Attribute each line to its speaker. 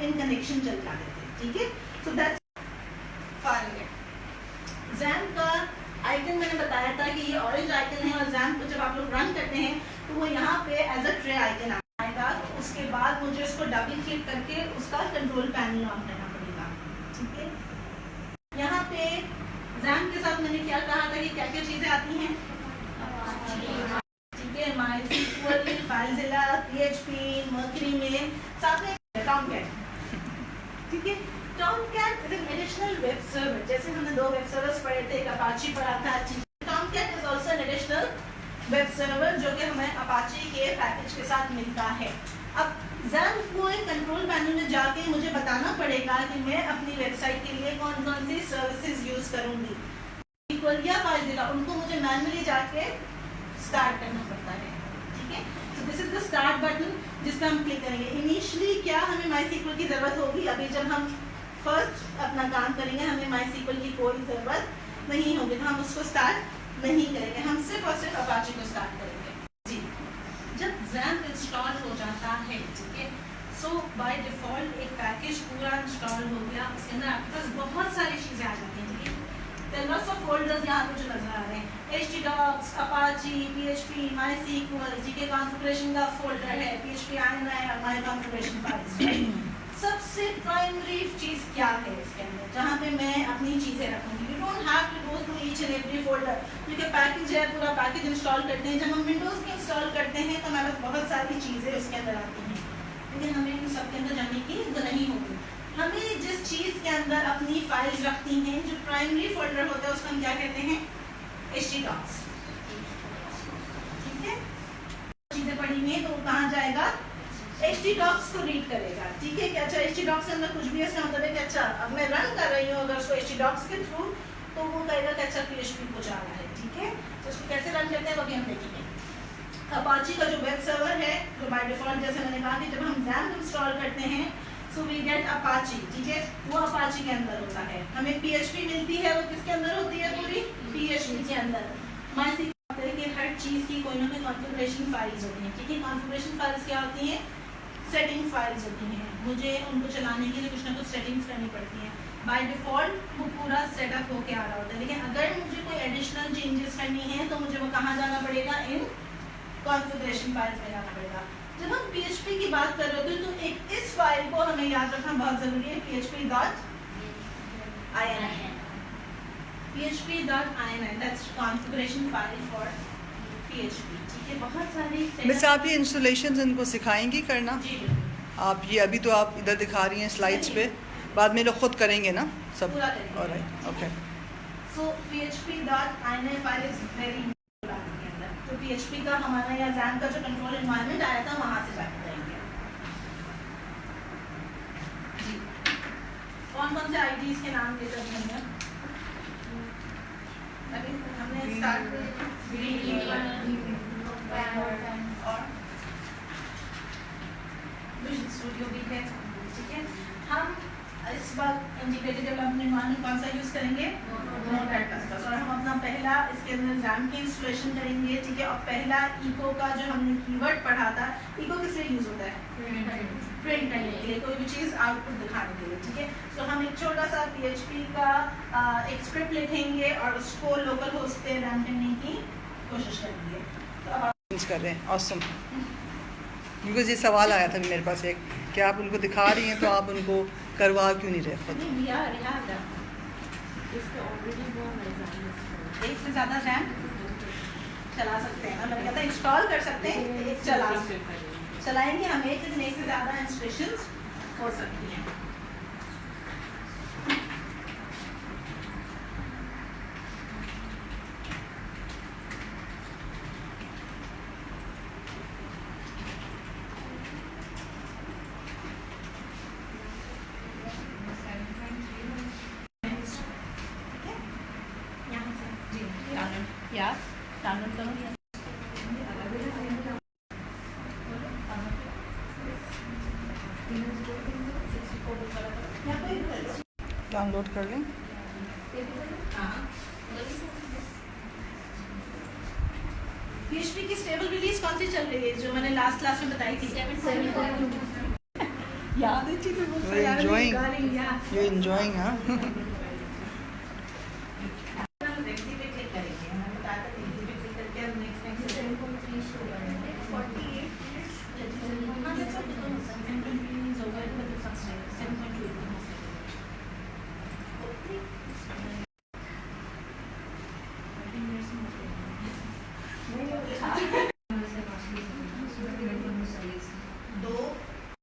Speaker 1: In connection चल जाते थे, ठीक है। सो दैट्स XAMPP का आइकन मैंने बताया था कि ये ऑरेंज आइकन है, और XAMPP को जब आप लोग रन करते हैं तो वो यहाँ पे एज अ ट्रे आइकन आएगा। तो उसके बाद मुझे उसको डबल क्लिक करके उसका कंट्रोल पैनल ऑन करना पड़ेगा, ठीक है। यहाँ पे XAMPP के साथ मैंने क्या कहा था कि क्या क्या चीज़ें आती हैं, ठीक है, MySQL, FileZilla, PHP, Mercury में साथ में Tomcat, ठीक है। Tomcat is an additional web server, जैसे हमने 2 वेब सर्वर्स पढ़े थे, एक अपाची पढ़ा था। Tomcat is also an additional web server जो कि हमें अपाची के पैकेज के साथ मिलता है। अब XAMPP को एक कंट्रोल पैनल में जाके मुझे बताना पड़ेगा कि मैं अपनी वेबसाइट के लिए कौन कौन सी सर्विसेज यूज करूंगी। SQL या FileZilla उनको मुझे मैनुअली जाके स्टार्ट करना पड़ता है, ठीक है। तो this is the start button जिस पर हम क्लिक करेंगे। इनिशियली क्या हमें MySQL की ज़रूरत होगी, अभी जब हम फर्स्ट अपना काम करेंगे हमें MySQL की कोई ज़रूरत नहीं होगी, तो हम उसको स्टार्ट नहीं करेंगे, हम सिर्फ और सिर्फ अपाची को स्टार्ट करेंगे जी। जब XAMPP इंस्टॉल हो जाता है, ठीक है, सो बाय डिफ़ॉल्ट एक पैकेज पूरा इंस्टॉल हो गया, उसके अंदर आपके पास बहुत सारी चीज़ें आ जाती हैं, ठीक है। There are lots of folders यहाँ पे जो नजर आ रहे हैं, htdocs, Apache, PHP, MySQL, GK configuration का फोल्डर है, PHP INI और My configuration files। सबसे प्राइमरी चीज़ क्या है इसके अंदर जहाँ पे मैं अपनी चीज़ें रखूँगी। You don't have to go through each and every folder, क्योंकि पैकेज है, पूरा पैकेज इंस्टॉल करते हैं। जब हम विंडोज़ में इंस्टॉल करते हैं तो हमारे पास बहुत सारी चीज़ें उसके अंदर आती हैं, लेकिन हमें इन सब के अंदर जाने की नहीं होगी। हमें जिस चीज़ के अंदर अपनी फाइल्स रखती हैं, जो प्राइमरी फोल्डर होता है, उसको हम क्या कहते हैं, htdocs, ठीक है। चीज़ें पढ़ी हैं तो कहाँ जाएगा, htdocs को रीड करेगा, ठीक है। कि अच्छा htdocs के अंदर कुछ भी है, इसका मतलब है कि अच्छा अब मैं रन कर रही हूँ अगर उसको htdocs के थ्रू, तो वो कहेगा कि अच्छा PHP को जाना है, ठीक है। तो उसको कैसे रन करते हैं वो भी हम देखेंगे। अपाची का जो वेब सर्वर है, जो बाय डिफॉल्ट जैसे मैंने कहा कि जब हम XAMPP इंस्टॉल करते हैं सो वी गेट अपाची, ठीक है, वो अपाची के अंदर होता है। हमें PHP मिलती है, वो किसके अंदर होती है, पूरी PHP के अंदर। MySQL के हर चीज़ की कोई ना कोई कॉन्फ़िगरेशन फाइल्स होती हैं, ठीक है। कॉन्फ़िगरेशन फाइल्स क्या होती हैं, सेटिंग फाइल्स होती हैं, मुझे उनको चलाने के लिए कुछ ना कुछ सेटिंग्स करनी पड़ती हैं। बाय डिफ़ॉल्ट वो पूरा सेटअप होके आ रहा होता है, लेकिन अगर मुझे कोई एडिशनल चेंजेस करनी है तो मुझे वो कहाँ जाना पड़ेगा, इन कॉन्फ़िगरेशन फाइल्स में जाना पड़ेगा। जब हम PHP की बात कर रहे होते हैं तो एक इस फाइल को हमें याद रखना बहुत ज़रूरी है, php.ini, that's configuration file for PHP, ठीक है। बहुत सारी
Speaker 2: मिस आप ये इंस्टॉलेशंस इनको सिखाएंगी करना?
Speaker 1: जी
Speaker 2: आप ये अभी तो आप इधर दिखा रही हैं स्लाइड्स पे, बाद में लोग खुद करेंगे ना सब?
Speaker 1: पूरा करेंगे।
Speaker 2: Alright, okay.
Speaker 1: So php.ini file is very important के अंदर, तो PHP का हमारा या XAMPP का जो कंट्रोल एनवायरनमेंट आया था वहाँ से जाके करेंगे जी। कौन कौन से आईडीज के नाम लेते हैं, अभी हमने स्टार्ट और विजुअल स्टूडियो भी है, ठीक है। हम इस बार इंटीग्रेटेड डेवलपमेंट एनवायरनमेंट कौन सा यूज़ करेंगे, नोट++, और हम अपना पहला इसके अंदर XAMPP की इंस्टॉलेशन करेंगे, ठीक है। और पहला इको का जो हमने कीवर्ड पढ़ा था, इको किस लिए यूज़ होता है, प्रिंट करने के लिए, कोई भी चीज़ आउटपुट दिखाने के लिए, ठीक है। तो हम एक छोटा सा PHP का एक स्क्रिप्ट लिखेंगे और उसको लोकल होस्ट पे रन करने की कोशिश करेंगे। तो अब
Speaker 2: कर रहे हैं, ऑसम। बिकॉज ये सवाल आया था मेरे पास एक, कि आप उनको दिखा रही हैं तो आप उनको करवा क्यों नहीं रहे खुद?
Speaker 1: एक से ज़्यादा XAMPP चला सकते हैं, मैंने कहता इंस्टॉल कर सकते हैं, एक चलाएंगे हम एक, लेकिन एक से ज़्यादा इंस्टॉलेशंस हो सकती हैं। डाउनलोड करूँगी
Speaker 2: डाउनलोड कर लें।
Speaker 1: PHP की स्टेबल रिलीज कौन सी चल रही है, जो मैंने लास्ट क्लास में बताई थी? याद है चीज़
Speaker 2: You're enjoying. You're enjoying, huh?